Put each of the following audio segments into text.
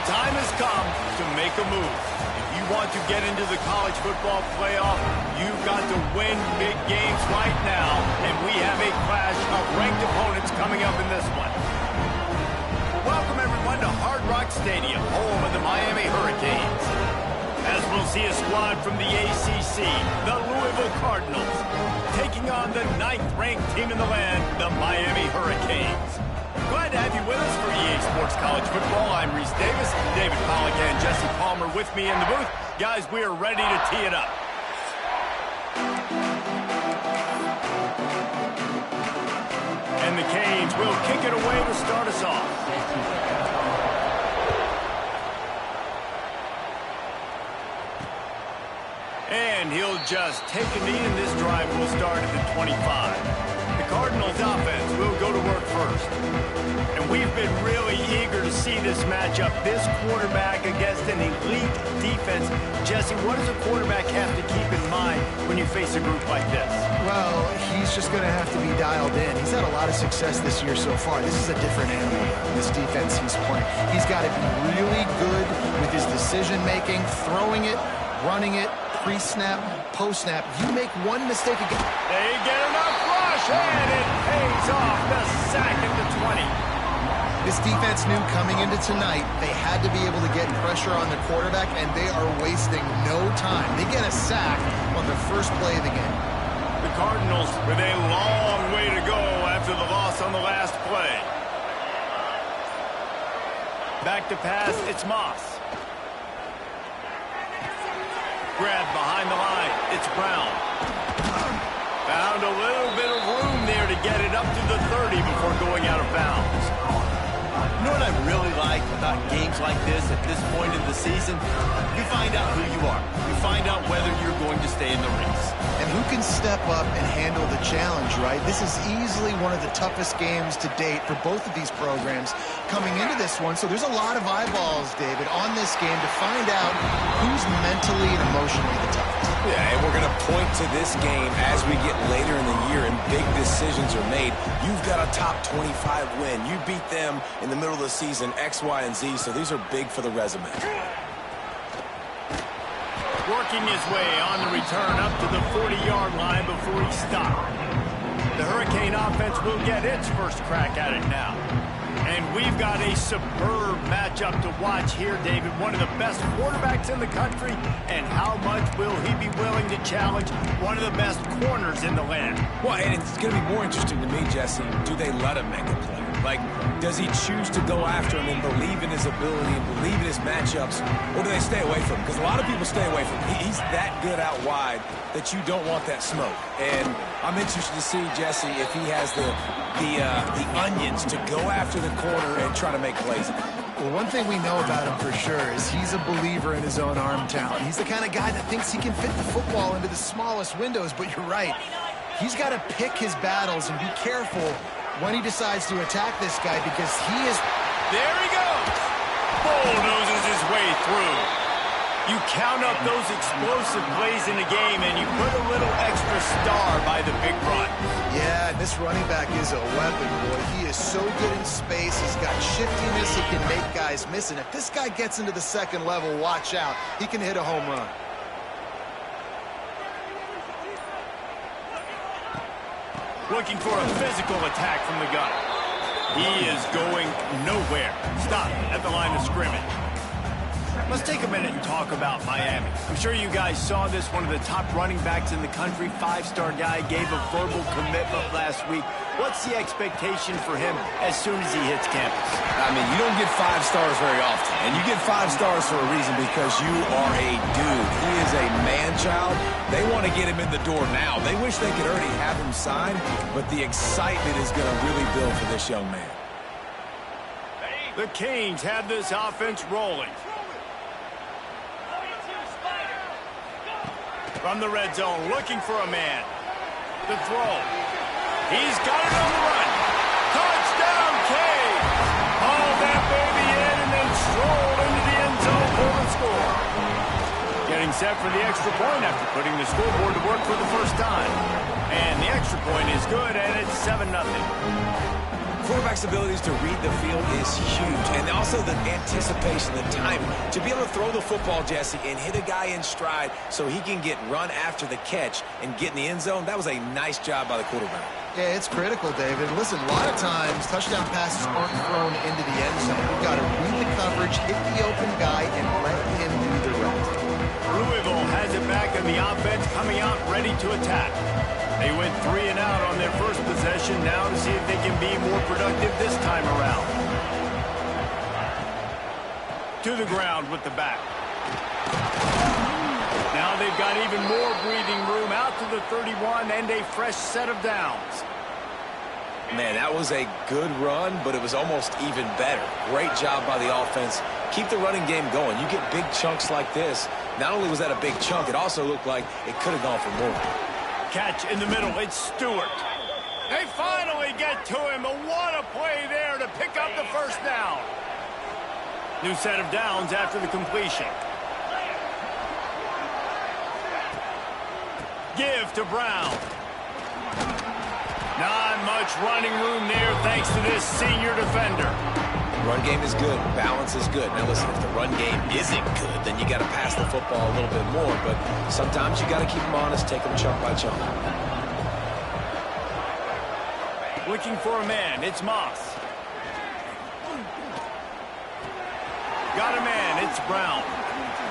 the time has come to make a move. If you want to get into the college football playoff, you've got to win big games right now, and we have a clash of ranked opponents coming up in this one. Welcome, everyone, to Hard Rock Stadium, home of the Miami Hurricanes. As we'll see a squad from the ACC, the Louisville Cardinals, taking on the 9th-ranked team in the land, the Miami Hurricanes. Glad to have you with us for EA Sports College Football. I'm Reese Davis, David Pollack and Jesse Palmer with me in the booth. Guys, we are ready to tee it up. And the Canes will kick it away to start us off. And he'll just take a knee, and this drive will start at the 25. The Cardinals offense will go to work first. And we've been really eager to see this matchup, this quarterback against an elite defense. Jesse, what does a quarterback have to keep in mind when you face a group like this? Well, he's just going to have to be dialed in. He's had a lot of success this year so far. This is a different animal, this defense he's playing. He's got to be really good with his decision-making, throwing it, running it, pre-snap, post-snap. You make one mistake again. They get enough rush, and it pays off. The sack at the 20. This defense knew coming into tonight they had to be able to get pressure on the quarterback, and they are wasting no time. They get a sack on the first play of the game. The Cardinals with a long way to go after the loss on the last play. Back to pass, it's Moss. Grab behind the line, it's Brown. Found a little bit of room there to get it up to the 30 before going out of bounds. You know what I really like about games like this at this point in the season? You find out who you are. You find out whether you're going to stay in the race. And who can step up and handle the challenge, right? This is easily one of the toughest games to date for both of these programs coming into this one. So there's a lot of eyeballs, David, on this game to find out who's mentally and emotionally the toughest. Yeah, and we're going to point to this game as we get later in the year and big decisions are made. You've got a top 25 win. You beat them in the middle of the season, X, Y, and Z, so these are big for the resume. Working his way on the return up to the 40-yard line before he stopped. The Hurricane offense will get its first crack at it now. And we've got a superb matchup to watch here, David. One of the best quarterbacks in the country. And how much will he be willing to challenge one of the best corners in the land? Well, and it's going to be more interesting to me, Jesse, do they let him make a play? Like, does he choose to go after him and believe in his ability and believe in his matchups, or do they stay away from him? Because a lot of people stay away from him. He's that good out wide that you don't want that smoke. And I'm interested to see, Jesse, if he has the onions to go after the corner and try to make plays. Well, one thing we know about him for sure is he's a believer in his own arm talent. He's the kind of guy that thinks he can fit the football into the smallest windows, but you're right. He's got to pick his battles and be careful when he decides to attack this guy because he is... There he goes! Bulldozes his way through. You count up those explosive plays in the game and you put a little extra star by the big run. Yeah, this running back is a weapon, boy. He is so good in space. He's got shiftiness. He can make guys miss. And if this guy gets into the second level, watch out. He can hit a home run. Looking for a physical attack from the gun. He is going nowhere. Stop at the line of scrimmage. Let's take a minute and talk about Miami. I'm sure you guys saw this. One of the top running backs in the country, five-star guy, gave a verbal commitment last week. What's the expectation for him as soon as he hits campus? I mean, you don't get 5 stars very often. And you get 5 stars for a reason because you are a dude. He is a man-child. They want to get him in the door now. They wish they could already have him signed, but the excitement is going to really build for this young man. The Canes have this offense rolling. From the red zone, looking for a man. The throw. He's got it on the run. Touchdown, Canes! Haul that baby in and then stroll into the end zone for the score. Getting set for the extra point after putting the scoreboard to work for the first time. And the extra point is good, and it's 7-0. quarterback's abilities to read the field is huge, and also the anticipation, the timing. To be able to throw the football, Jesse, and hit a guy in stride so he can get run after the catch and get in the end zone, that was a nice job by the quarterback. Yeah, it's critical, David. Listen, a lot of times touchdown passes aren't thrown into the end zone. You've got to read the coverage, hit the open guy, and let him do the rest. Louisville has it back, and the offense coming out ready to attack. They went 3 and out on their first possession, now to see if they can be more productive this time around. To the ground with the back. Now they've got even more breathing room out to the 31 and a fresh set of downs. Man, that was a good run, but it was almost even better. Great job by the offense. Keep the running game going. You get big chunks like this. Not only was that a big chunk, it also looked like it could have gone for more. Catch in the middle. It's Stewart. They finally get to him. What a play there to pick up the first down. New set of downs after the completion. Give to Brown. Not much running room there thanks to this senior defender. Run game is good. Balance is good. Now listen, if the run game isn't good, then you got to pass the football a little bit more. But sometimes you got to keep them honest, take them chunk by chunk. Looking for a man. It's Moss. Got a man. It's Brown.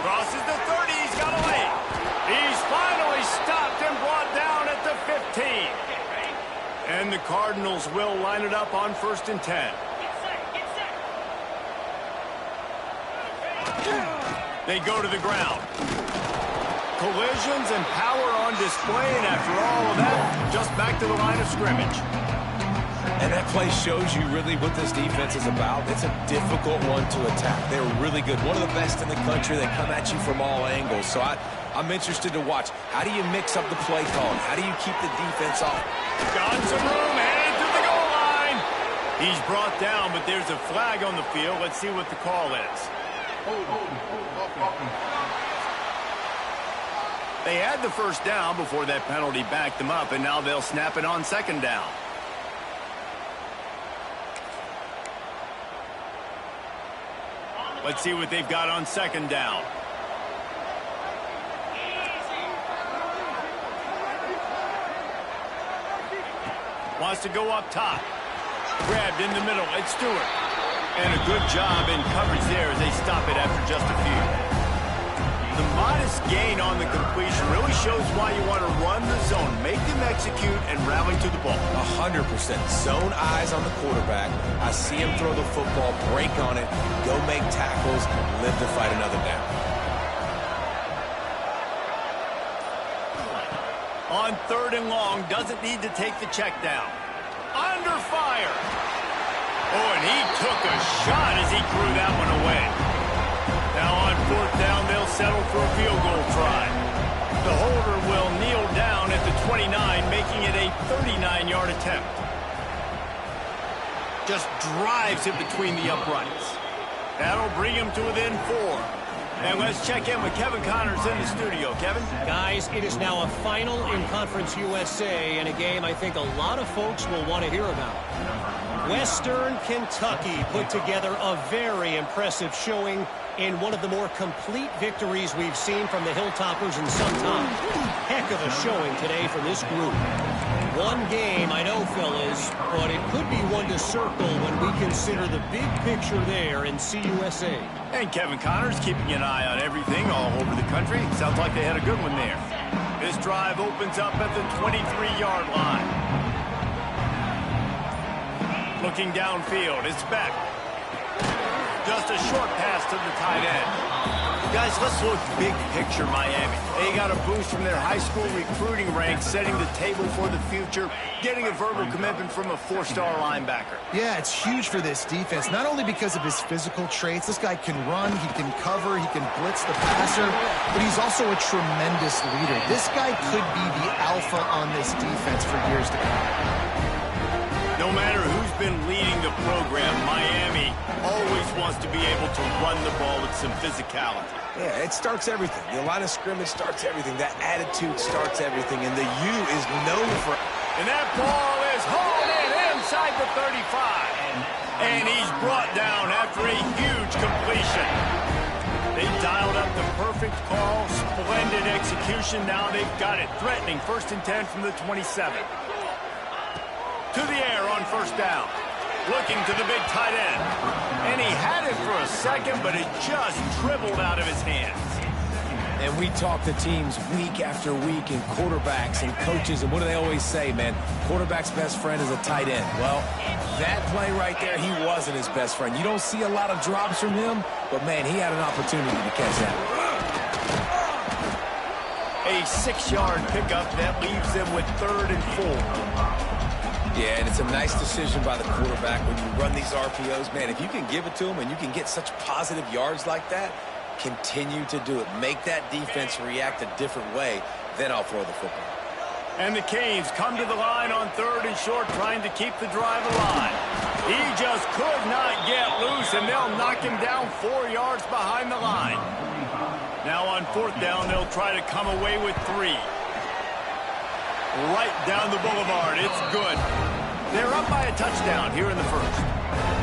Crosses the 30. He's got a lane. He's finally stopped and brought down at the 15. And the Cardinals will line it up on 1st and 10. They go to the ground. Collisions and power on display, and after all of that, just back to the line of scrimmage. And that play shows you really what this defense is about. It's a difficult one to attack. They're really good. One of the best in the country. They come at you from all angles. So I'm interested to watch. How do you mix up the play calling? How do you keep the defense off? Got some room, headed to the goal line. He's brought down, but there's a flag on the field. Let's see what the call is. They had the first down before that penalty backed them up, and now they'll snap it on 2nd down. Let's see what they've got on 2nd down. Wants to go up top. Grabbed in the middle. It's Stewart. And a good job in coverage there as they stop it after just a few. The modest gain on the completion really shows why you want to run the zone, make them execute, and rally to the ball. 100%. Zone eyes on the quarterback. I see him throw the football, break on it, go make tackles, live to fight another down. On 3rd and long, doesn't need to take the check down. Under fire. Oh, and he took a shot as he threw that one away. Now on 4th down, they'll settle for a field goal try. The holder will kneel down at the 29, making it a 39-yard attempt. Just drives it between the uprights. That'll bring him to within 4. And let's check in with Kevin Connors in the studio. Kevin? Guys, it is now a final in Conference USA and a game I think a lot of folks will want to hear about. Western Kentucky put together a very impressive showing in one of the more complete victories we've seen from the Hilltoppers in some time. Heck of a showing today from this group. One game, I know, fellas, but it could be one to circle when we consider the big picture there in CUSA. And Kevin Connors keeping an eye on everything all over the country. Sounds like they had a good one there. This drive opens up at the 23-yard line. Looking downfield, it's Beck. Just a short pass to the tight end. Guys, let's look big picture Miami. They got a boost from their high school recruiting ranks, setting the table for the future, getting a verbal commitment from a 4-star linebacker. Yeah, it's huge for this defense, not only because of his physical traits. This guy can run, he can cover, he can blitz the passer, but he's also a tremendous leader. This guy could be the alpha on this defense for years to come. No matter who's been leading the program, Miami always wants to be able to run the ball with some physicality. Yeah, it starts everything. The line of scrimmage starts everything. That attitude starts everything. And the U is known for... And that ball is hauled in inside the 35. And he's brought down after a huge completion. They dialed up the perfect call, splendid execution. Now they've got it. Threatening 1st and 10 from the 27. To the air on 1st down. Looking to the big tight end. And he had it for a second, but it just dribbled out of his hands. And we talk to teams week after week and quarterbacks and coaches, and what do they always say, man? Quarterback's best friend is a tight end. Well, that play right there, he wasn't his best friend. You don't see a lot of drops from him, but, man, he had an opportunity to catch that. A 6-yard pickup that leaves them with 3rd and 4. Yeah, and it's a nice decision by the quarterback when you run these RPOs. Man, if you can give it to him and you can get such positive yards like that, continue to do it. Make that defense react a different way, then I'll throw the football. And the Canes come to the line on 3rd and short, trying to keep the drive alive. He just could not get loose, and they'll knock him down 4 yards behind the line. Now on 4th down, they'll try to come away with 3. Right down the boulevard. It's good. They're up by a touchdown here in the 1st.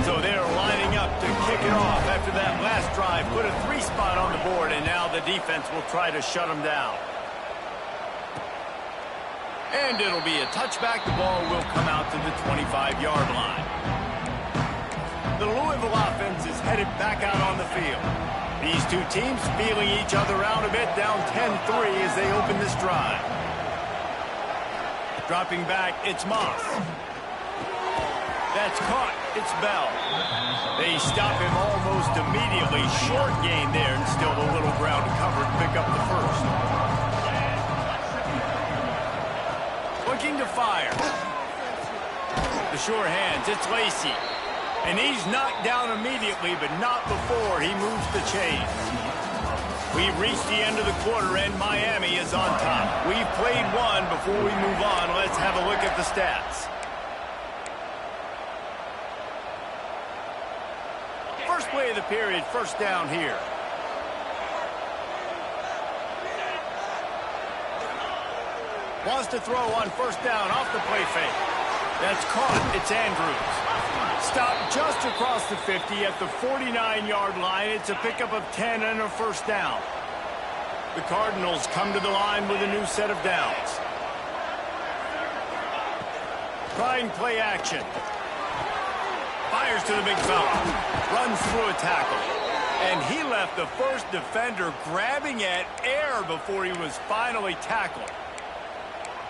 So they're lining up to kick it off after that last drive. Put a 3 spot on the board, and now the defense will try to shut them down. And it'll be a touchback. The ball will come out to the 25-yard line. The Louisville offense is headed back out on the field. These two teams feeling each other out a bit, down 10-3 as they open this drive. Dropping back, it's Moss. That's caught. It's Bell. They stop him almost immediately. Short gain there, and still a little ground to cover to pick up the 1st. Looking to fire. The sure hands, it's Lacey. And he's knocked down immediately, but not before he moves the chains. We've reached the end of the quarter, and Miami is on top. We've played one. Before we move on, let's have a look at the stats. First play of the period, 1st down here. Wants to throw on 1st down off the play fake. That's caught. It's Andrews. Stopped just across the 50 at the 49-yard line. It's a pickup of 10 and a 1st down. The Cardinals come to the line with a new set of downs. Trying play action. Fires to the big fella. Runs through a tackle. And he left the 1st defender grabbing at air before he was finally tackled.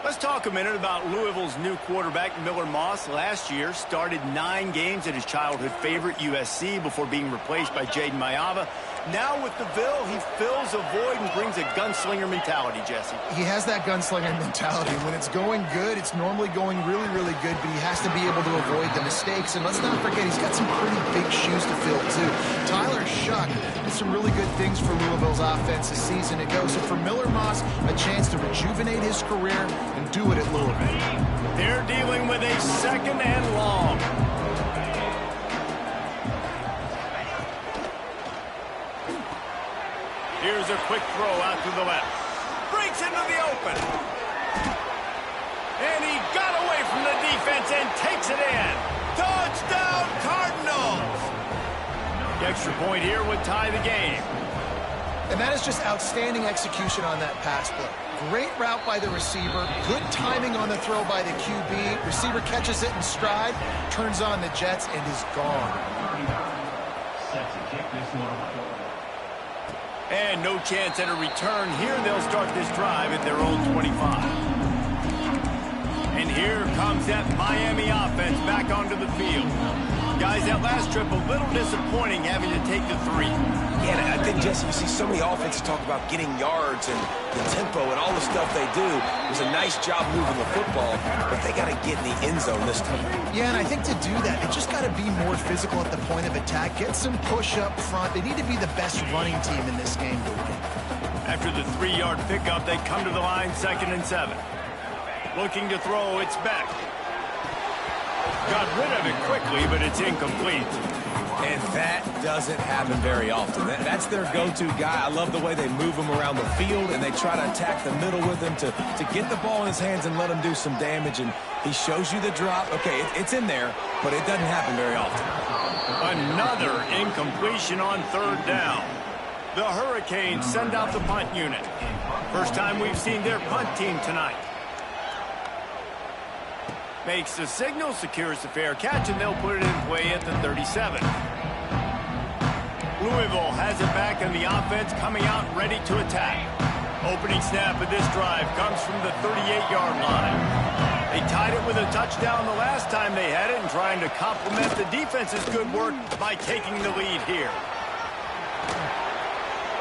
Let's talk a minute about Louisville's new quarterback, Miller Moss. Last year, started 9 games at his childhood favorite, USC, before being replaced by Jaden Mayava. Now with TheU, he fills a void and brings a gunslinger mentality, Jesse. He has that gunslinger mentality. When it's going good, it's normally going really, really good, but he has to be able to avoid the mistakes. And let's not forget, he's got some pretty big shoes to fill, too. Tyler Shuck did some really good things for Louisville's offense a season ago. So for Miller Moss, a chance to rejuvenate his career and do it at Louisville. They're dealing with a 2nd and long. Here's a quick throw out to the left. Breaks into the open. And he got away from the defense and takes it in. Touchdown, Cardinals! The extra point here would tie the game. And that is just outstanding execution on that pass play. Great route by the receiver. Good timing on the throw by the QB. Receiver catches it in stride, turns on the jets, and is gone. And no chance at a return here. They'll start this drive at their own 25. And here comes that Miami offense back onto the field. Guys, that last trip a little disappointing having to take the 3. Yeah, and I think, Jesse, you see so many offenses talk about getting yards and the tempo and all the stuff they do. It was a nice job moving the football, but they got to get in the end zone this time. Yeah, and I think to do that, they just got to be more physical at the point of attack. Get some push up front. They need to be the best running team in this game. After the 3-yard pickup, they come to the line, 2nd and 7. Looking to throw, it's Beck. Got rid of it quickly, but it's incomplete. And that doesn't happen very often. That's their go-to guy. I love the way they move him around the field, and they try to attack the middle with him to get the ball in his hands and let him do some damage. And he shows you the drop. Okay, it's in there, but it doesn't happen very often. Another incompletion on third down. The Hurricanes send out the punt unit. First time we've seen their punt team tonight. Makes the signal, secures the fair catch, and they'll put it in play at the 37. Louisville has it back, and the offense coming out ready to attack. Opening snap of this drive comes from the 38-yard line. They tied it with a touchdown the last time they had it, and trying to complement the defense's good work by taking the lead here.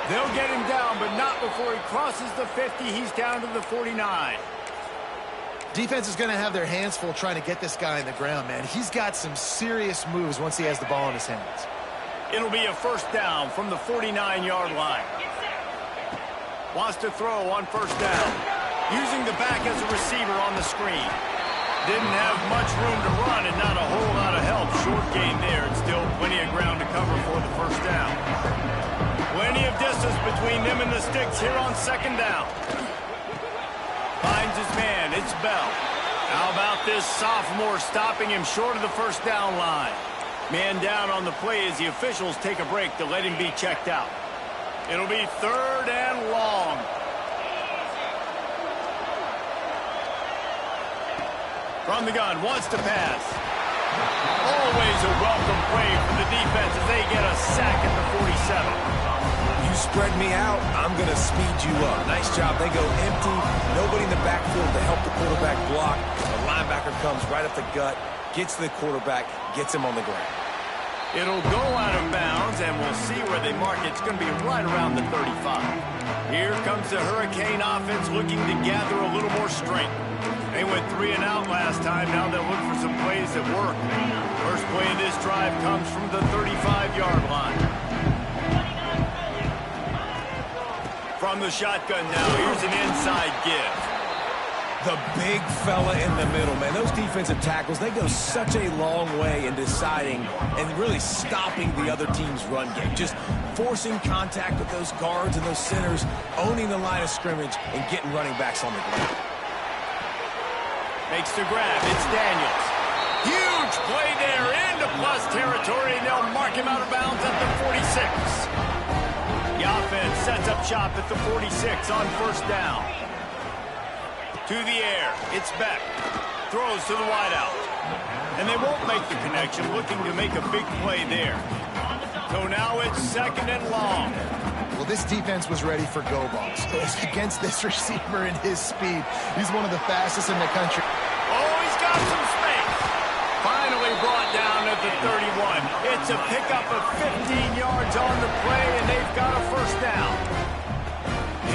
They'll get him down, but not before he crosses the 50. He's down to the 49. Defense is going to have their hands full trying to get this guy on the ground, man. He's got some serious moves once he has the ball in his hands. It'll be a first down from the 49-yard line. Wants to throw on first down. Using the back as a receiver on the screen. Didn't have much room to run and not a whole lot of help. Short game there, and still plenty of ground to cover for the first down. Plenty of distance between them and the sticks here on second down. Finds his man, it's Bell. How about this sophomore stopping him short of the first down line? Man down on the play as the officials take a break to let him be checked out. It'll be third and long. From the gun, wants to pass. Always a welcome play for the defense as they get a sack at the 47. You spread me out, I'm going to speed you up. Nice job. They go empty. Nobody in the backfield to help the quarterback block. The linebacker comes right up the gut, gets to the quarterback, gets him on the ground. It'll go out of bounds, and we'll see where they mark it. It's going to be right around the 35. Here comes the Hurricane offense looking to gather a little more strength. They went 3 and out last time. Now they'll look for some plays that work. First play of this drive comes from the 35-yard line. From the shotgun now, here's an inside give. The big fella in the middle, man. Those defensive tackles, they go such a long way in deciding and really stopping the other team's run game. Just forcing contact with those guards and those centers, owning the line of scrimmage, and getting running backs on the ground. Makes the grab. It's Daniels. Huge play there into plus territory, and they'll mark him out of bounds at the 46. The offense sets up shop at the 46 on first down. To the air, it's Beck. Throws to the wideout. And they won't make the connection, looking to make a big play there. So now it's second and long. Well, this defense was ready for go balls. Against this receiver and his speed, he's one of the fastest in the country. Oh, he's got some space. Finally brought down at the 31. It's a pickup of 15 yards on the play, and they've got a first down.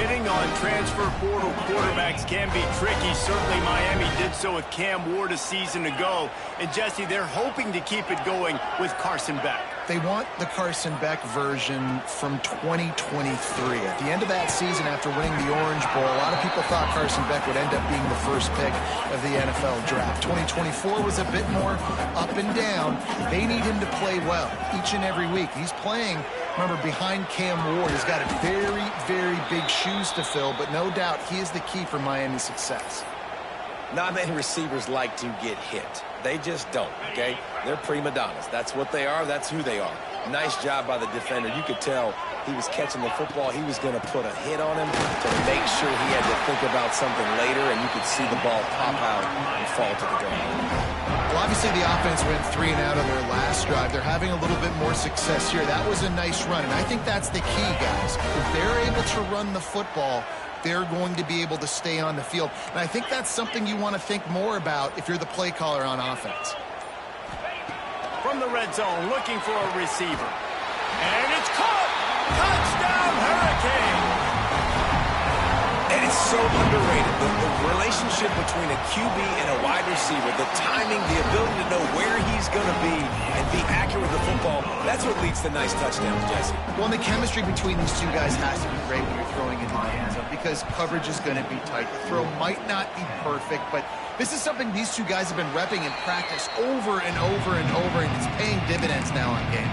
Hitting on transfer portal quarterbacks can be tricky. Certainly Miami did so with Cam Ward a season ago. And Jesse, they're hoping to keep it going with Carson Beck. They want the Carson Beck version from 2023. At the end of that season, after winning the Orange Bowl, a lot of people thought Carson Beck would end up being the first pick of the NFL draft. 2024 was a bit more up and down. They need him to play well each and every week. He's playing, remember, behind Cam Ward. He's got a very, very big shoes to fill, but no doubt he is the key for Miami's success. Not many receivers like to get hit. They just don't, okay? They're prima donnas. That's what they are. That's who they are. Nice job by the defender. You could tell he was catching the football. He was going to put a hit on him to make sure he had to think about something later, and you could see the ball pop out and fall to the ground. Well, obviously the offense went 3 and out on their last drive. They're having a little bit more success here. That was a nice run, and I think that's the key, guys. If they're able to run the football, they're going to be able to stay on the field. And I think that's something you want to think more about if you're the play caller on offense. From the red zone, looking for a receiver. And it's caught! Touchdown, Hurricane! And it's so underrated. The relationship between a QB and a wide receiver, the timing, the ability to know where he's going to be and be accurate with the football, that's what leads to nice touchdowns, Jesse. Well, and the chemistry between these two guys has to be great when you're throwing into the end zone because coverage is going to be tight. The throw might not be perfect, but this is something these two guys have been repping in practice over and over and over, and it's paying dividends now on game.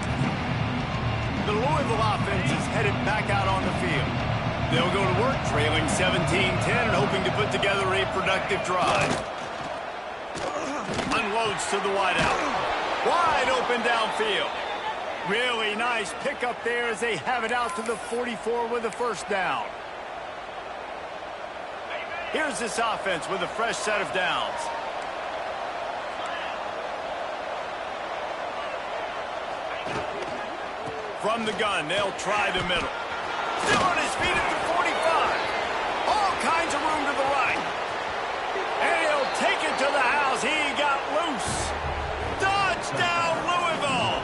The Louisville offense is headed back out on the field. They'll go to work, trailing 17-10 and hoping to put together a productive drive. Unloads to the wideout. Wide open downfield. Really nice pickup there as they have it out to the 44 with a first down. Here's this offense with a fresh set of downs. From the gun, they'll try the middle. Still on his feet at the 45. All kinds of room to the right. And he'll take it to the house. He got loose. Touchdown, Louisville.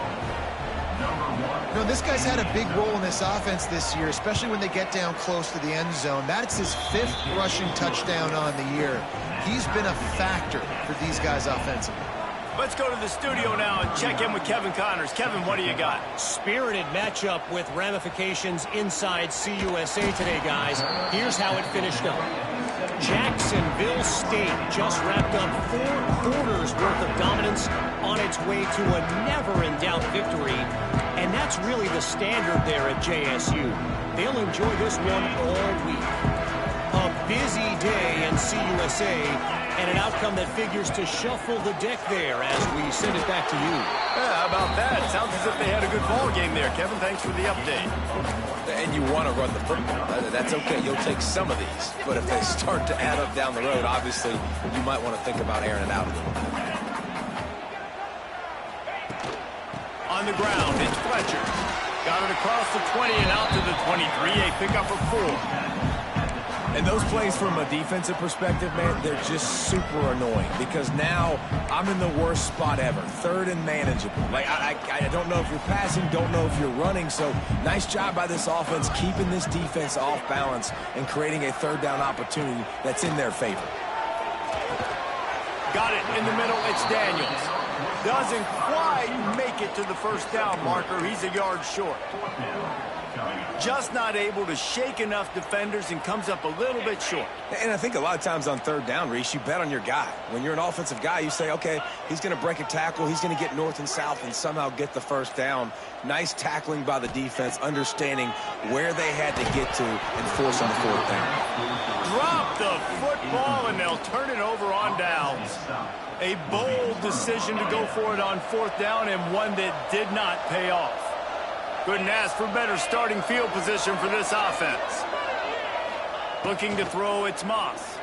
You know, this guy's had a big role in this offense this year, especially when they get down close to the end zone. That's his 5th rushing touchdown on the year. He's been a factor for these guys offensively. Let's go to the studio now and check in with Kevin Connors. Kevin, what do you got? Spirited matchup with ramifications inside CUSA today, guys. Here's how it finished up. Jacksonville State just wrapped up 4 quarters worth of dominance on its way to a never-in-doubt victory. And that's really the standard there at JSU. They'll enjoy this one all week. A busy day in CUSA, and an outcome that figures to shuffle the deck there as we send it back to you. Yeah, how about that? Sounds as if they had a good ball game there. Kevin, thanks for the update. And you want to run the football. That's okay. You'll take some of these. But if they start to add up down the road, obviously, you might want to think about airing it out a little bit. On the ground, it's Fletcher. Got it across the 20 and out to the 23. A pickup for 4. And those plays from a defensive perspective, man, they're just super annoying because now I'm in the worst spot ever. 3rd and manageable. Like, I don't know if you're passing, don't know if you're running. So nice job by this offense keeping this defense off balance and creating a 3rd down opportunity that's in their favor. Got it in the middle. It's Daniels. Doesn't quite make it to the first down marker. He's a yard short. Just not able to shake enough defenders and comes up a little bit short. And I think a lot of times on 3rd down, Reese, you bet on your guy. When you're an offensive guy, you say, okay, he's going to break a tackle. He's going to get north and south and somehow get the first down. Nice tackling by the defense, understanding where they had to get to and forcing the 4th down. Drop the football, and they'll turn it over on downs. A bold decision to go for it on 4th down and one that did not pay off. Couldn't ask for better starting field position for this offense. Looking to throw, it's Moss.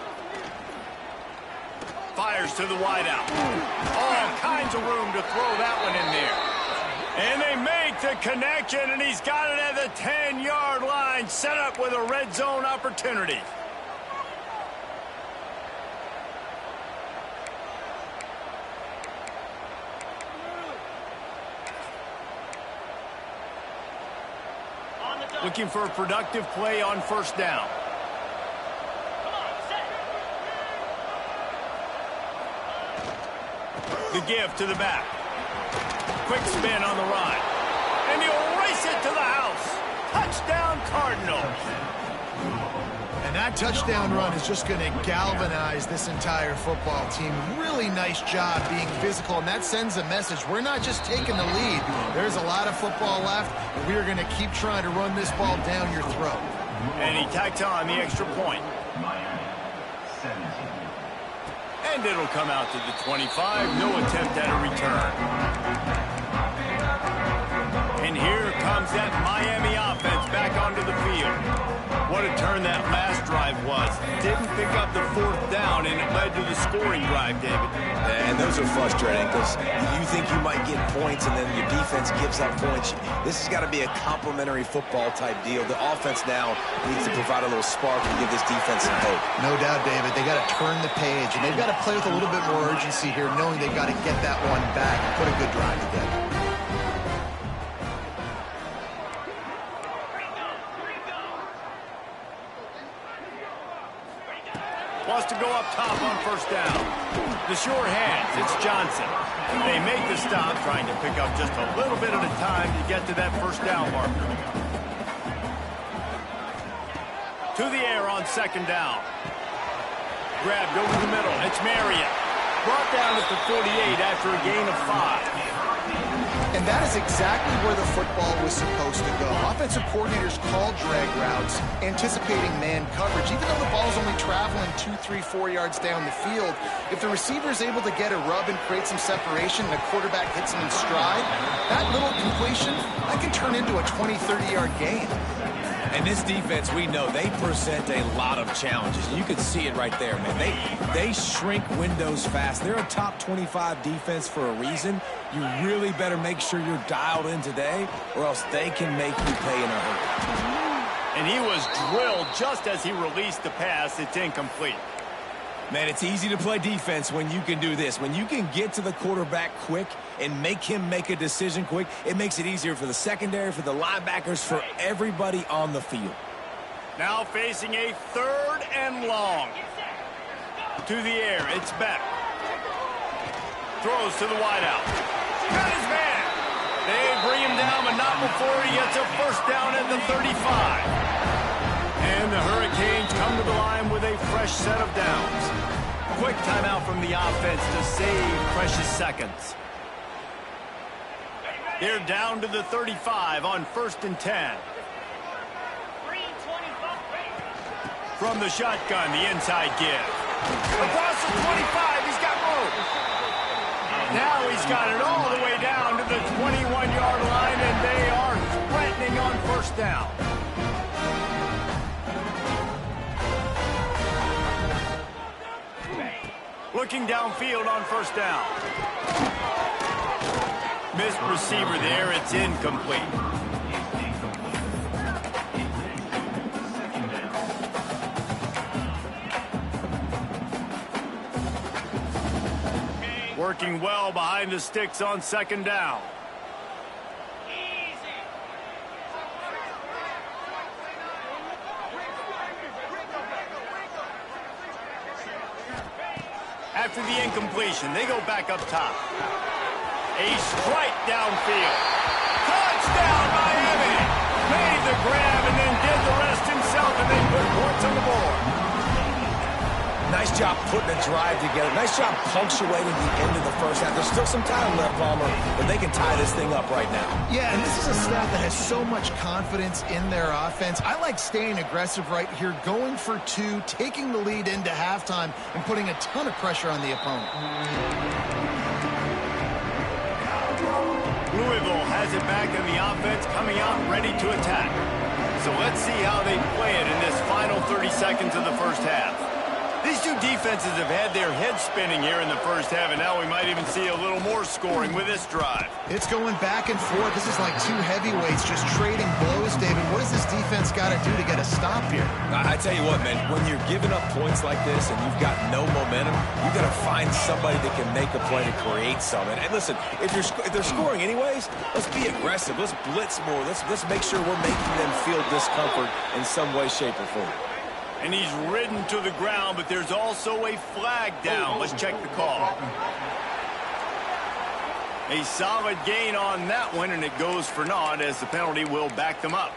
Fires to the wideout. All kinds of room to throw that one in there. And they make the connection, and he's got it at the 10-yard line, set up with a red zone opportunity. Looking for a productive play on 1st down. The give to the back. Quick spin on the ride. And he'll race it to the house. Touchdown, Cardinals. And that touchdown run is just going to galvanize this entire football team. Really nice job being physical, and that sends a message. We're not just taking the lead. There's a lot of football left, and we are going to keep trying to run this ball down your throat. And he tacks on the extra point. And it'll come out to the 25. No attempt at a return. And here comes that Miami offense back onto the field. What a turn that last drive was. Didn't pick up the 4th down, and it led to the scoring drive, David. And those are frustrating because you think you might get points, and then your defense gives up points. This has got to be a complementary football type deal. The offense now needs to provide a little spark and give this defense some hope. No doubt, David. They got to turn the page, and they've got to play with a little bit more urgency here, knowing they've got to get that one back and put a good drive together. Wants to go up top on 1st down. The sure hands, it's Johnson. They make the stop, trying to pick up just a little bit at a time to get to that 1st down marker. To the air on 2nd down. Grabbed over the middle, it's Marriott. Brought down at the 48 after a gain of 5. And And that is exactly where the football was supposed to go. Offensive coordinators call drag routes, anticipating man coverage. Even though the ball's only traveling 2, 3, 4 yards down the field, if the receiver is able to get a rub and create some separation and the quarterback hits him in stride, that little completion, that can turn into a 20, 30-yard gain. And this defense, we know, they present a lot of challenges. You can see it right there, man. They shrink windows fast. They're a top 25 defense for a reason. You really better make sure you're dialed in today, or else they can make you pay in a hurry. And he was drilled just as he released the pass. It's incomplete. Man, it's easy to play defense when you can do this. When you can get to the quarterback quick and make him make a decision quick, it makes it easier for the secondary, for the linebackers, for everybody on the field. Now facing a 3rd and long. To the air, it's Beck. Throws to the wideout. Got his man. They bring him down, but not before he gets a first down at the 35. And the Hurricanes come to the line with a fresh set of downs. Quick timeout from the offense to save precious seconds. They're down to the 35 on 1st and 10. From the shotgun, the inside give. Across the 25, he's got room. Now he's got it all the way down to the 21-yard line, and they are threatening on 1st down. Looking downfield on 1st down. Missed receiver there. It's incomplete. Working well behind the sticks on 2nd down. After the incompletion, they go back up top. A strike downfield. Touchdown, Miami! Made the grab and then did the rest himself, and they put points on the board. Nice job putting a drive together. Nice job punctuating the end of the first half. There's still some time left, Palmer, but they can tie this thing up right now. Yeah, and this is a staff that has so much confidence in their offense. I like staying aggressive right here, going for 2, taking the lead into halftime, and putting a ton of pressure on the opponent. Louisville has it back in the offense, coming out ready to attack. So let's see how they play it in this final 30 seconds of the first half. These two defenses have had their heads spinning here in the first half, and now we might even see a little more scoring with this drive. It's going back and forth. This is like 2 heavyweights just trading blows, David. What does this defense got to do to get a stop here? I tell you what, man, when you're giving up points like this and you've got no momentum, you've got to find somebody that can make a play to create something. And listen, if they're scoring anyways, let's be aggressive. Let's blitz more. Let's make sure we're making them feel discomfort in some way, shape, or form. And he's ridden to the ground, but there's also a flag down. Let's check the call. A solid gain on that one, and it goes for naught as the penalty will back them up.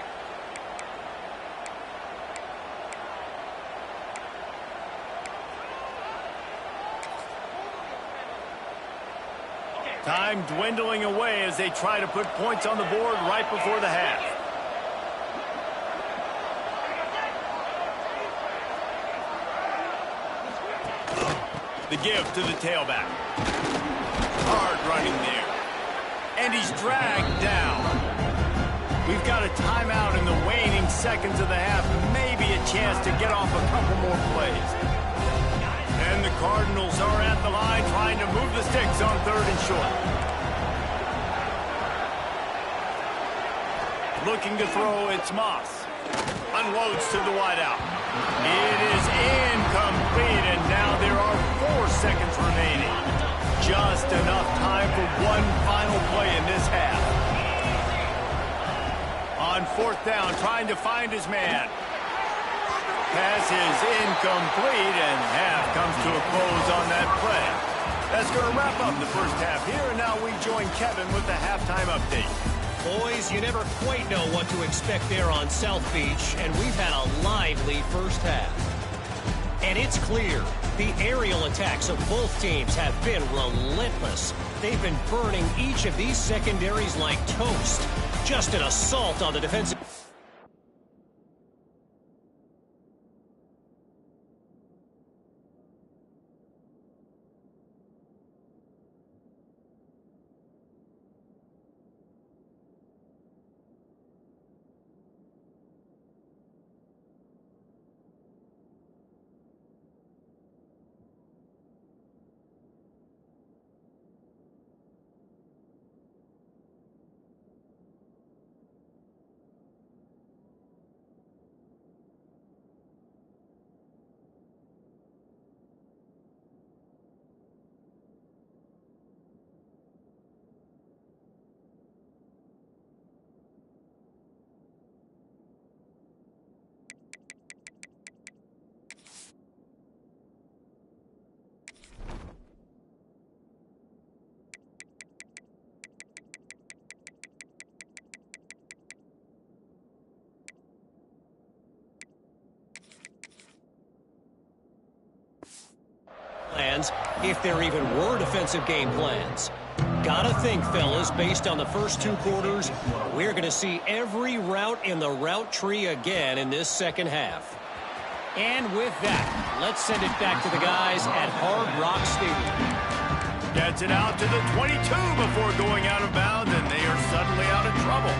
Time dwindling away as they try to put points on the board right before the half. The give to the tailback. Hard running there. And he's dragged down. We've got a timeout in the waning seconds of the half. Maybe a chance to get off a couple more plays. And the Cardinals are at the line trying to move the sticks on 3rd and short. Looking to throw, it's Moss. Unloads to the wideout. It is incomplete, and now there are 4 seconds remaining. Just enough time for one final play in this half. On 4th down, trying to find his man. Pass is incomplete, and half comes to a close on that play. That's going to wrap up the first half here, and now we join Kevin with the halftime update. Boys, you never quite know what to expect there on South Beach, and we've had a lively first half. And it's clear the aerial attacks of both teams have been relentless. they've been burning each of these secondaries like toast. Just an assault on the defensive. Plans, if there even were defensive game plans. Gotta think, fellas, based on the first 2 quarters, we're going to see every route in the route tree again in this second half. And with that, let's send it back to the guys at Hard Rock Stadium. Gets it out to the 22 before going out of bounds, and they are suddenly out of trouble.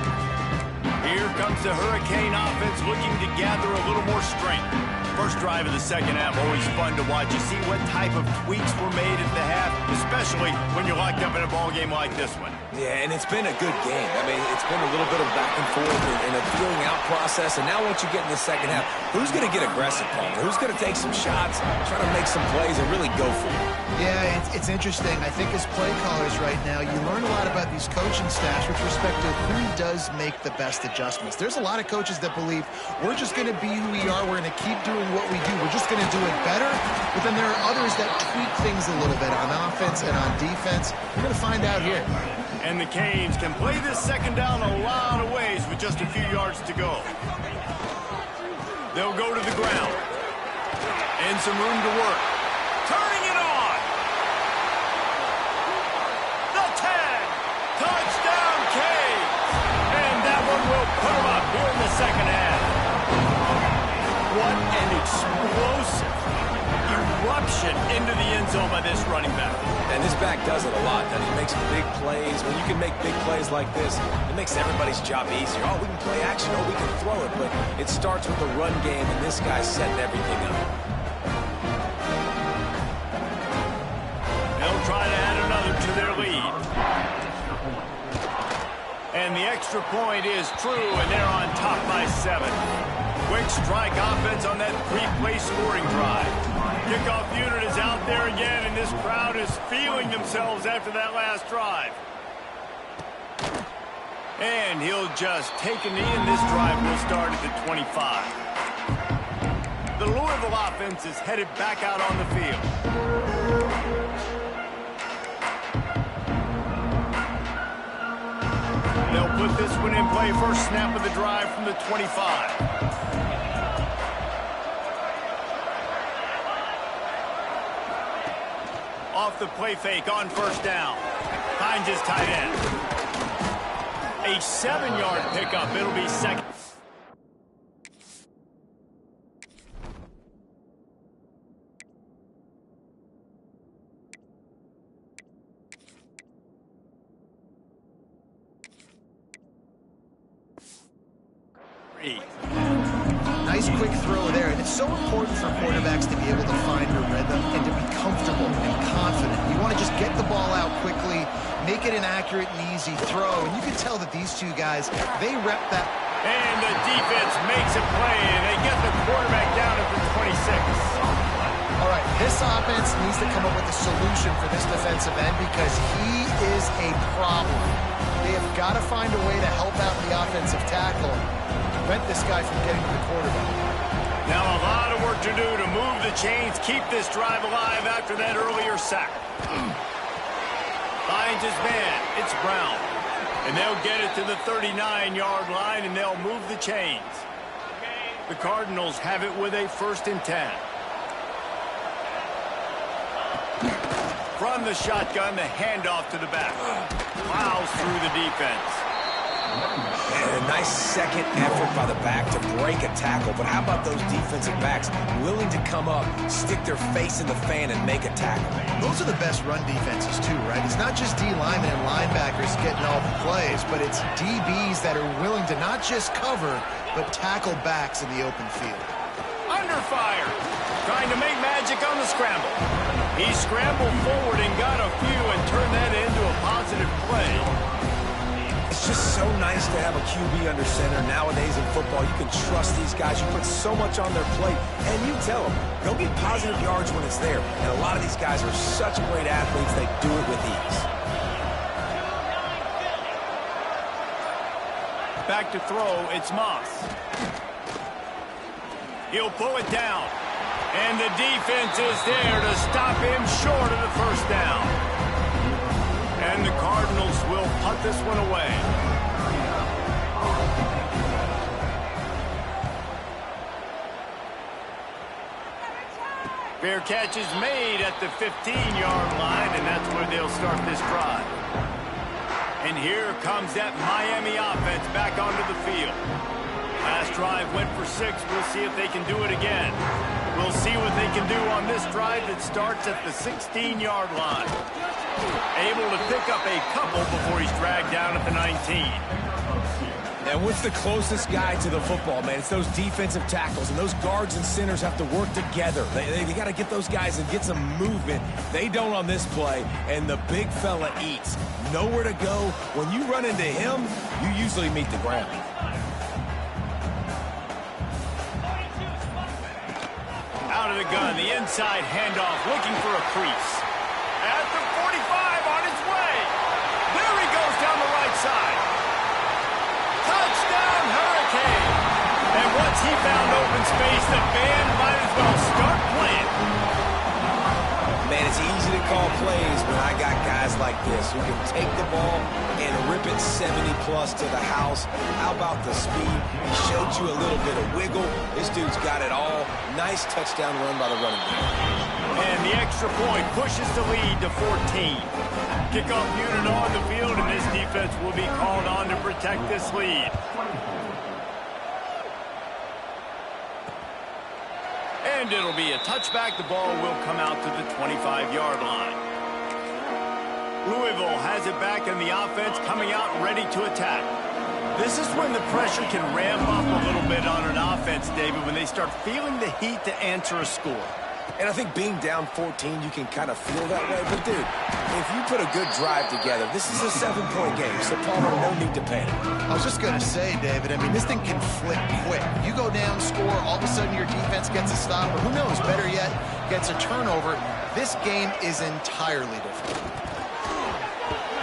Here comes the Hurricane offense looking to gather a little more strength. First drive of the second half, always fun to watch. You see what type of tweaks were made at the half, especially when you're locked up in a ball game like this one. Yeah, and it's been a good game. I mean, it's been a little bit of back and forth and a feeling out process. And now once you get in the second half, who's going to get aggressive, Paul? Who's going to take some shots, try to make some plays, and really go for it? Yeah, it's interesting. I think as play callers right now, you learn a lot about these coaching staffs with respect to who does make the best adjustments. There's a lot of coaches that believe we're just going to be who we are. We're going to keep doing what we do. We're just going to do it better. But then there are others that tweak things a little bit on offense and on defense. We're going to find out here. And the Canes can play this second down a lot of ways with just a few yards to go. They'll go to the ground. And some room to work. Turning it on. The 10. Touchdown, Canes. And that one will put them up here in the second half. What an explosive eruption into the end zone by this running back. And this back does it a lot. That he makes big plays. When you can make big plays like this, it makes everybody's job easier. Oh, we can play action. Oh, we can throw it. But it starts with the run game, and this guy's setting everything up. They'll try to add another to their lead. And the extra point is true, and they're on top by 7. Quick strike offense on that 3-play scoring drive. Kickoff unit is out there again, and this crowd is feeling themselves after that last drive. And he'll just take a knee, and this drive will start at the 25. The Louisville offense is headed back out on the field. They'll put this one in play. First snap of the drive from the 25. Off the play fake on first down. Finds his tight end. A 7-yard pickup. It'll be second. Nice quick throw there, and it's so important for quarterbacks to be able to find a rhythm and to be comfortable and confident. You want to just get the ball out quickly, make it an accurate and easy throw, and you can tell that these two guys, they rep that. And the defense makes a play, and they get the quarterback down at the 26. All right, this offense needs to come up with a solution for this defensive end because he is a problem. They have got to find a way to help out the offensive tackle, prevent this guy from getting to the quarterback. Now a lot of work to do to move the chains, keep this drive alive after that earlier sack. Finds his man. It's Brown. And they'll get it to the 39-yard line, and they'll move the chains. The Cardinals have it with a 1st and 10. From the shotgun, the handoff to the back. Plows through the defense. And a nice second effort by the back to break a tackle. But how about those defensive backs willing to come up, stick their face in the fan, and make a tackle? Those are the best run defenses, too, right? It's not just D linemen and linebackers getting all the plays, but it's DBs that are willing to not just cover, but tackle backs in the open field. Under fire. Trying to make magic on the scramble. He scrambled forward and got a few and turned that into a positive play. It's just so nice to have a QB under center. Nowadays in football, you can trust these guys. You put so much on their plate, and you tell them, go get positive yards when it's there. And a lot of these guys are such great athletes, they do it with ease. Back to throw, it's Moss. He'll pull it down. And the defense is there to stop him short of the first down. And the Cardinals will punt this one away. Fair catch is made at the 15-yard line, and that's where they'll start this drive. And here comes that Miami offense back onto the field. Last drive went for 6. We'll see if they can do it again. We'll see what they can do on this drive that starts at the 16-yard line. Able to pick up a couple before he's dragged down at the 19. And what's the closest guy to the football, man? It's those defensive tackles, and those guards and centers have to work together. They got to get those guys and get some movement. They don't on this play, and the big fella eats. Nowhere to go. When you run into him, you usually meet the ground. Out of the gun, the inside handoff, looking for a crease. At the 45, on its way. There he goes down the right side. Touchdown, Hurricane. And once he found open space, the band might as well start playing. Man, it's easy to call plays when I got guys like this who can take the ball and rip it 70-plus to the house. How about the speed? He showed you a little bit of wiggle. This dude's got it all. Nice touchdown run by the running back. And the extra point pushes the lead to 14. Kickoff unit on the field, and this defense will be called on to protect this lead. And it'll be a touchback. The ball will come out to the 25-yard line. Louisville has it back in the offense, coming out ready to attack. This is when the pressure can ramp up a little bit on an offense, David, when they start feeling the heat to answer a score. And I think being down 14, you can kind of feel that way. But, dude, if you put a good drive together, this is a 7-point game, so Palmer, no need to panic. I was just going to say, David, I mean, this thing can flip quick. You go down, score, all of a sudden your defense gets a stop, or who knows, better yet, gets a turnover. This game is entirely different.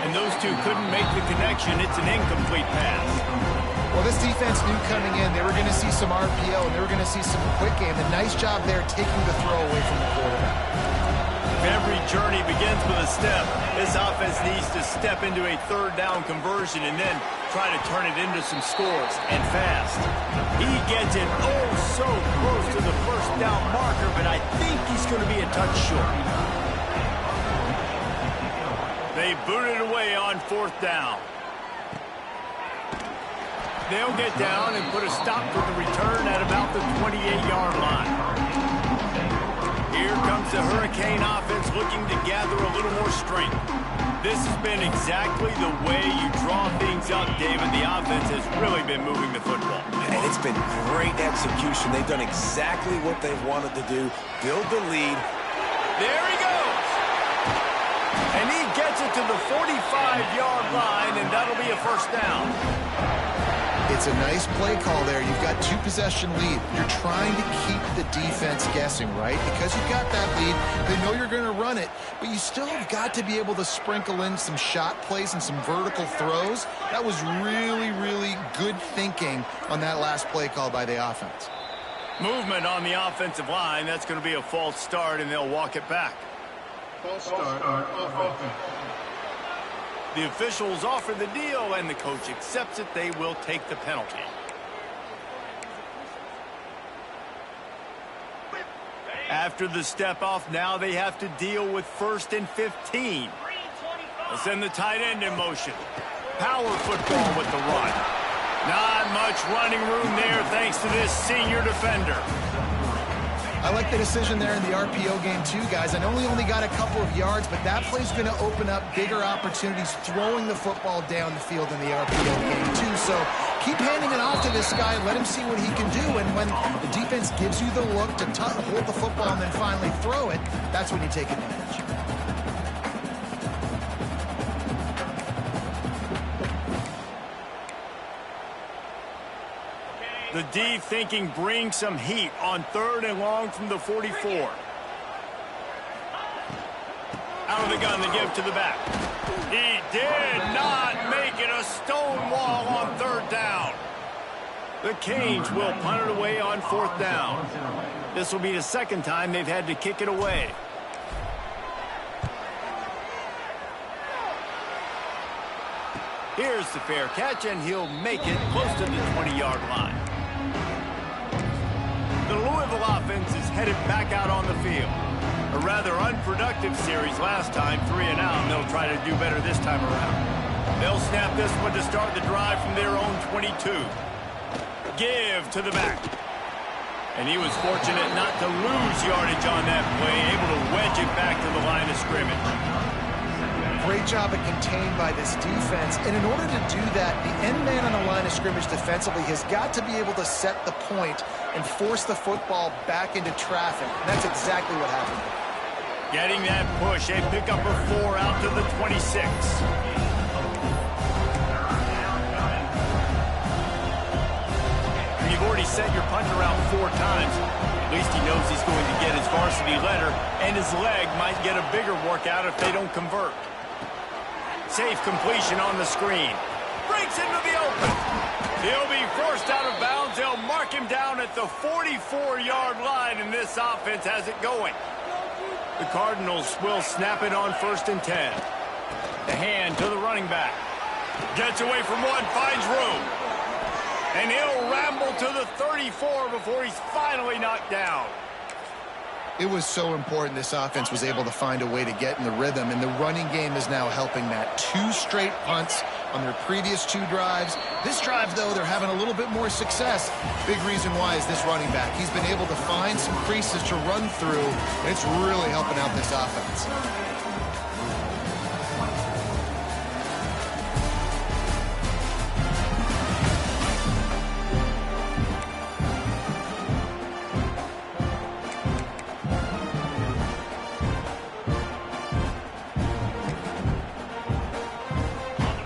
And those two couldn't make the connection. It's an incomplete pass. Well, this defense knew coming in they were going to see some RPO and they were going to see some quick game. A nice job there taking the throw away from the quarterback. Every journey begins with a step. This offense needs to step into a third down conversion and then try to turn it into some scores, and fast. He gets it oh so close to the first down marker, but I think he's going to be a touch short. They boot it away on 4th down. They'll get down and put a stop to the return at about the 28-yard line. Here comes the Hurricane offense looking to gather a little more strength. This has been exactly the way you draw things up, David. The offense has really been moving the football. And it's been great execution. They've done exactly what they've wanted to do, build the lead. There he goes. And he gets it to the 45-yard line, and that'll be a first down. It's a nice play call there. You've got 2-possession lead. You're trying to keep the defense guessing, right? Because you've got that lead. They know you're going to run it, but you still have got to be able to sprinkle in some shot plays and some vertical throws. That was really, really good thinking on that last play call by the offense. Movement on the offensive line. That's going to be a false start, and they'll walk it back. False start offense. The officials offer the deal, and the coach accepts it. They will take the penalty. After the step-off, now they have to deal with 1st and 15. They'll send the tight end in motion. Power football with the run. Not much running room there thanks to this senior defender. I like the decision there in the RPO game too, guys. I know he only got a couple of yards, but that play's going to open up bigger opportunities throwing the football down the field in the RPO game too. So keep handing it off to this guy. Let him see what he can do. And when the defense gives you the look to hold the football and then finally throw it, that's when you take advantage. The D thinking bring some heat on 3rd and long from the 44. Out of the gun, they give to the back. He did not make it a stone wall on 3rd down. The Canes will punt it away on 4th down. This will be the 2nd time they've had to kick it away. Here's the fair catch, and he'll make it close to the 20-yard line. The Louisville offense is headed back out on the field. A rather unproductive series last time, 3 and out, and they'll try to do better this time around. They'll snap this one to start the drive from their own 22. Give to the back. And he was fortunate not to lose yardage on that play, able to wedge it back to the line of scrimmage. Great job at contained by this defense. And in order to do that, the end man on the line of scrimmage defensively has got to be able to set the point and force the football back into traffic. And that's exactly what happened. Getting that push, a pickup of 4 out to the 26. You've already set your punter out 4 times. At least he knows he's going to get his varsity letter, and his leg might get a bigger workout if they don't convert. Safe completion on the screen. Breaks into the open. He'll be forced out of bounds. They'll mark him down at the 44-yard line, and this offense has it going. The Cardinals will snap it on 1st and 10. The hand to the running back. Gets away from one, finds room. And he'll ramble to the 34 before he's finally knocked down. It was so important this offense was able to find a way to get in the rhythm, and the running game is now helping that. 2 straight punts on their previous 2 drives. This drive, though, they're having a little bit more success. Big reason why is this running back. He's been able to find some creases to run through, and it's really helping out this offense.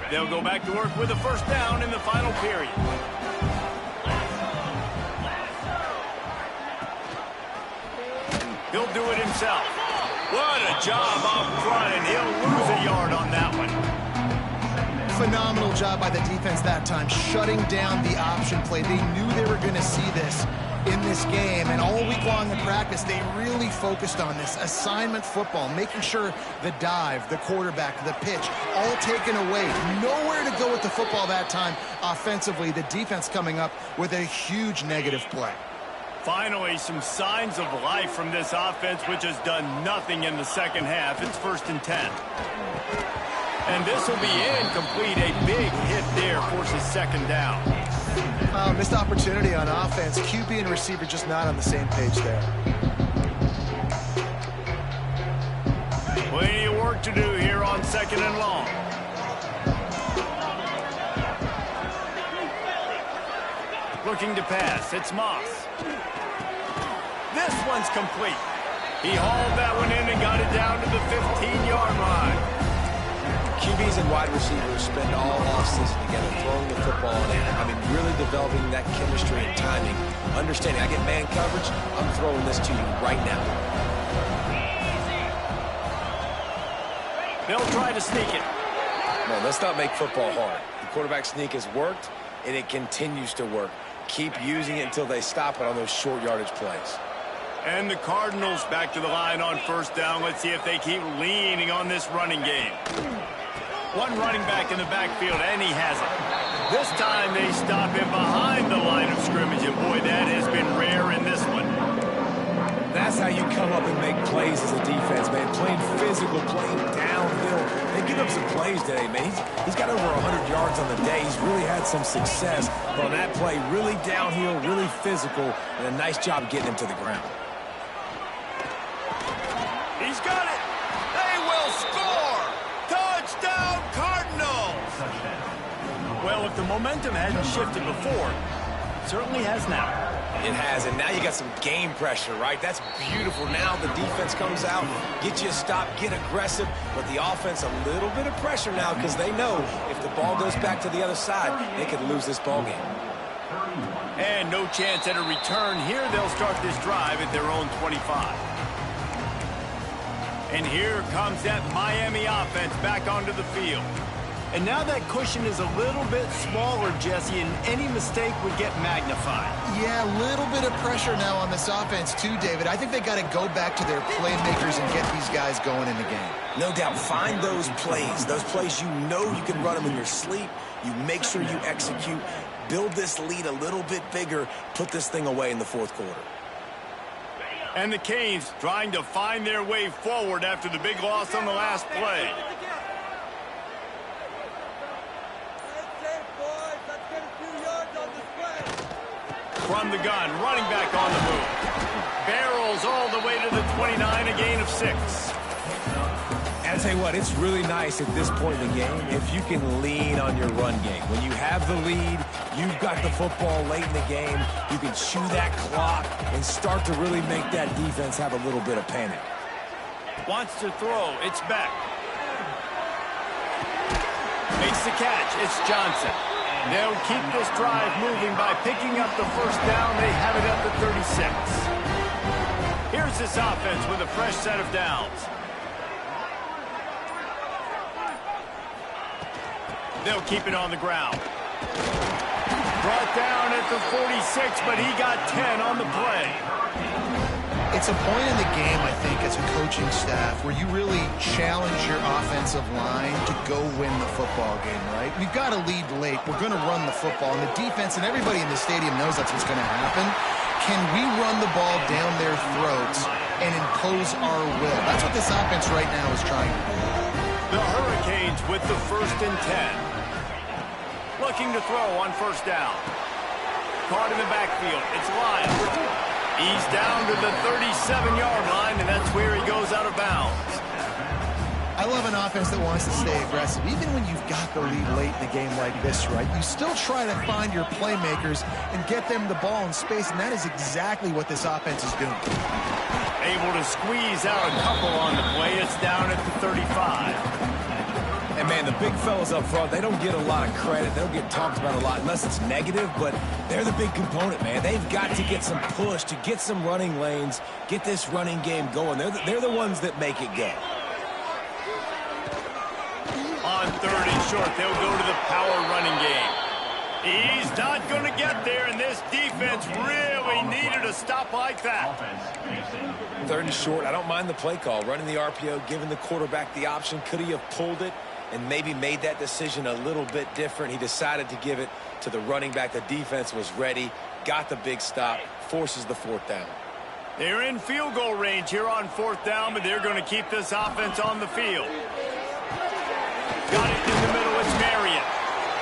They'll go back to work with a 1st down in the final period. He'll do it himself. What a job up front, and he'll lose a yard on that one. Phenomenal job by the defense that time, shutting down the option play. They knew they were going to see this in this game, and all week long in practice, they really focused on this assignment football, making sure the dive, the quarterback, the pitch, all taken away. Nowhere to go with the football that time offensively. The defense coming up with a huge negative play. Finally, some signs of life from this offense, which has done nothing in the 2nd half. It's 1st and 10. And this will be incomplete. A big hit there forces 2nd down. Missed opportunity on offense. QB and receiver just not on the same page there. Plenty of work to do here on 2nd and long. Looking to pass. It's Moss. This one's complete. He hauled that one in and got it down to the 15-yard line. QBs and wide receivers spend all offseason together throwing the football in. I mean, really developing that chemistry and timing. Understanding, I get man coverage, I'm throwing this to you right now. They'll try to sneak it. No, let's not make football hard. The quarterback sneak has worked, and it continues to work. Keep using it until they stop it on those short yardage plays. And the Cardinals back to the line on 1st down. Let's see if they keep leaning on this running game. One running back in the backfield, and he has it. This time they stop him behind the line of scrimmage, and boy, that has been rare in this one. That's how you come receptions. He's got over 100 yards on the day. He's really had some success. But on that play, really downhill, really physical, and a nice job getting him to the ground. He's got it. They will score. Touchdown, Cardinals. Well, if the momentum hadn't shifted before, it certainly has now. It has, and now you got some game pressure, right? That's beautiful. Now the defense comes out, get you a stop, get aggressive, but the offense a little bit of pressure now because they know if the ball goes back to the other side, they could lose this ball game. And no chance at a return here. They'll start this drive at their own 25. And here comes that Miami offense back onto the field. And now that cushion is a little bit smaller, Jesse, and any mistake would get magnified. Yeah, a little bit of pressure now on this offense too, David. I think they got to go back to their playmakers and get these guys going in the game. No doubt. Find those plays you know you can run them in your sleep. You make sure you execute. Build this lead a little bit bigger. Put this thing away in the fourth quarter. And the Canes trying to find their way forward after the big loss on the last play. From the gun, running back on the move. Barrels all the way to the 29, a gain of 6. And I tell you what, it's really nice at this point in the game if you can lean on your run game. When you have the lead, you've got the football late in the game, you can chew that clock and start to really make that defense have a little bit of panic. Wants to throw, it's back. Makes the catch, it's Johnson. They'll keep this drive moving by picking up the first down. They have it at the 36. Here's this offense with a fresh set of downs. They'll keep it on the ground. Brought down at the 46, but he got 10 on the play. It's a point in the game, I think, as a coaching staff where you really challenge your offensive line to go win the football game, right? We've got to lead late. We're going to run the football. And the defense and everybody in the stadium knows that's what's going to happen. Can we run the ball down their throats and impose our will? That's what this offense right now is trying to do. The Hurricanes with the 1st and 10. Looking to throw on first down. Caught in the backfield. It's Lyle. He's down to the 37-yard line, and that's where he goes out of bounds. I love an offense that wants to stay aggressive. Even when you've got the lead late in a game like this, right, you still try to find your playmakers and get them the ball in space, and that is exactly what this offense is doing. Able to squeeze out a couple on the play. It's down at the 35. And, man, the big fellas up front, they don't get a lot of credit. They don't get talked about a lot unless it's negative, but they're the big component, man. They've got to get some push, to get some running lanes, get this running game going. They're the ones that make it go. On 3rd and short, they'll go to the power running game. He's not going to get there, and this defense really needed a stop like that. 3rd and short, I don't mind the play call. Running the RPO, giving the quarterback the option. Could he have pulled it and maybe made that decision a little bit different? He decided to give it to the running back. The defense was ready, got the big stop, forces the 4th down. They're in field goal range here on 4th down, but they're going to keep this offense on the field. Got it in the middle, it's Marion.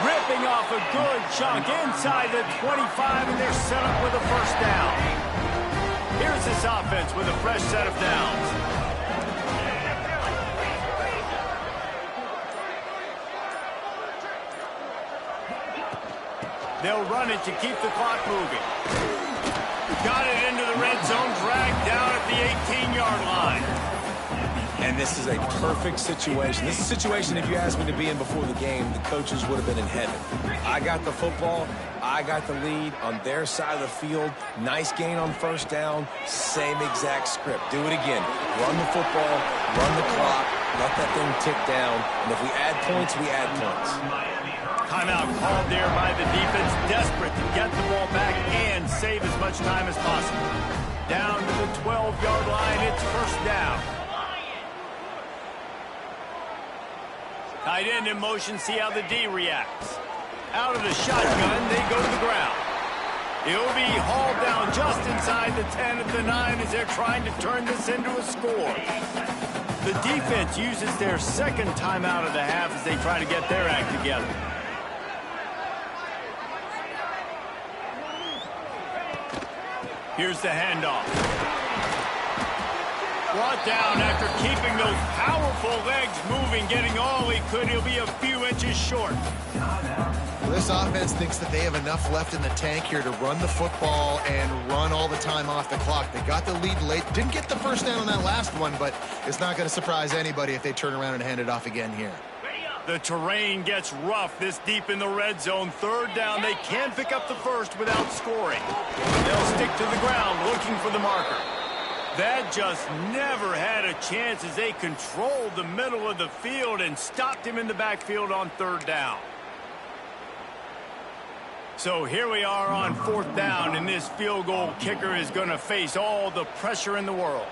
Ripping off a good chunk inside the 25, and they're set up with a first down. Here's this offense with a fresh set of downs. They'll run it to keep the clock moving. Got it into the red zone, dragged down at the 18-yard line. And this is a perfect situation. This is a situation, if you asked me to be in before the game, the coaches would have been in heaven. I got the football. I got the lead on their side of the field. Nice gain on first down. Same exact script. Do it again. Run the football. Run the clock. Let that thing tick down. And if we add points, we add points. Timeout called there by the defense. Desperate to get the ball back and save as much time as possible. Down to the 12-yard line. It's first down. Tight end in motion, see how the D reacts. Out of the shotgun, they go to the ground. He'll be hauled down just inside the 10 at the 9 as they're trying to turn this into a score. The defense uses their second timeout of the half as they try to get their act together. Here's the handoff. Brought down after keeping those powerful legs moving, getting all he could. He'll be a few inches short. This offense thinks that they have enough left in the tank here to run the football and run all the time off the clock. They got the lead late. Didn't get the first down on that last one, but it's not going to surprise anybody if they turn around and hand it off again here. The terrain gets rough this deep in the red zone. Third down, they can pick up the first without scoring. They'll stick to the ground looking for the marker. That just never had a chance as they controlled the middle of the field and stopped him in the backfield on third down. So here we are on fourth down, and this field goal kicker is going to face all the pressure in the world.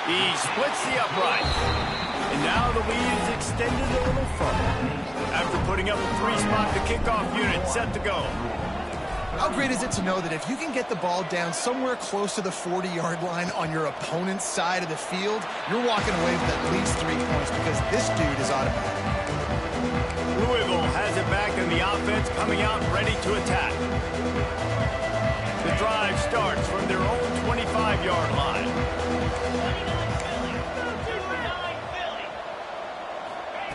He splits the upright. And now the lead is extended a little further. After putting up a 3-spot, the kickoff unit set to go. How great is it to know that if you can get the ball down somewhere close to the 40-yard line on your opponent's side of the field, you're walking away with at least 3 points because this dude is automatic. Louisville has it back in the offense, coming out ready to attack. The drive starts from their own 25-yard line.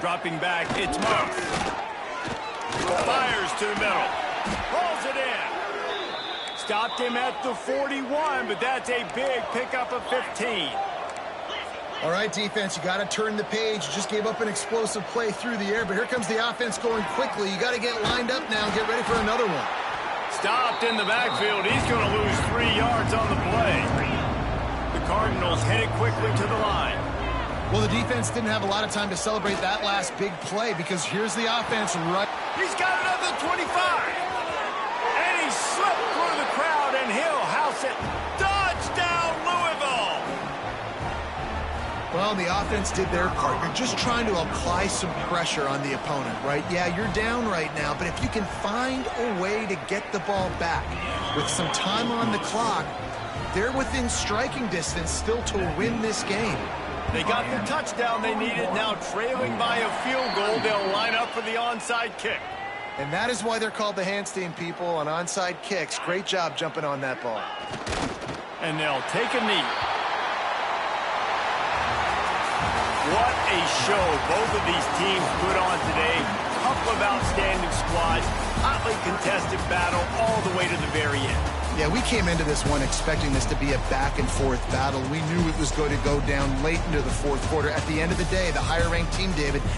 Dropping back, it's Moss. Fires to the middle. Rolls it in. Stopped him at the 41, but that's a big pickup of 15. All right, defense, you got to turn the page. You just gave up an explosive play through the air, but here comes the offense going quickly. You got to get lined up now and get ready for another one. Stopped in the backfield. He's going to lose 3 yards on the play. The Cardinals headed quickly to the line. Well, the defense didn't have a lot of time to celebrate that last big play because here's the offense right. He's got another 25. And he slipped through the crowd, and he'll house it. Touchdown, Louisville. Well, the offense did their part. You're just trying to apply some pressure on the opponent, right? Yeah, you're down right now, but if you can find a way to get the ball back with some time on the clock, they're within striking distance still to win this game. They got the touchdown they needed. Now trailing by a field goal, they'll line up for the onside kick. And that is why they're called the Handstand people on onside kicks. Great job jumping on that ball. And they'll take a knee. What a show both of these teams put on today. Couple of outstanding squads. Hotly contested battle all the way to the very end. Yeah, we came into this one expecting this to be a back-and-forth battle. We knew it was going to go down late into the fourth quarter. At the end of the day, the higher-ranked team, David,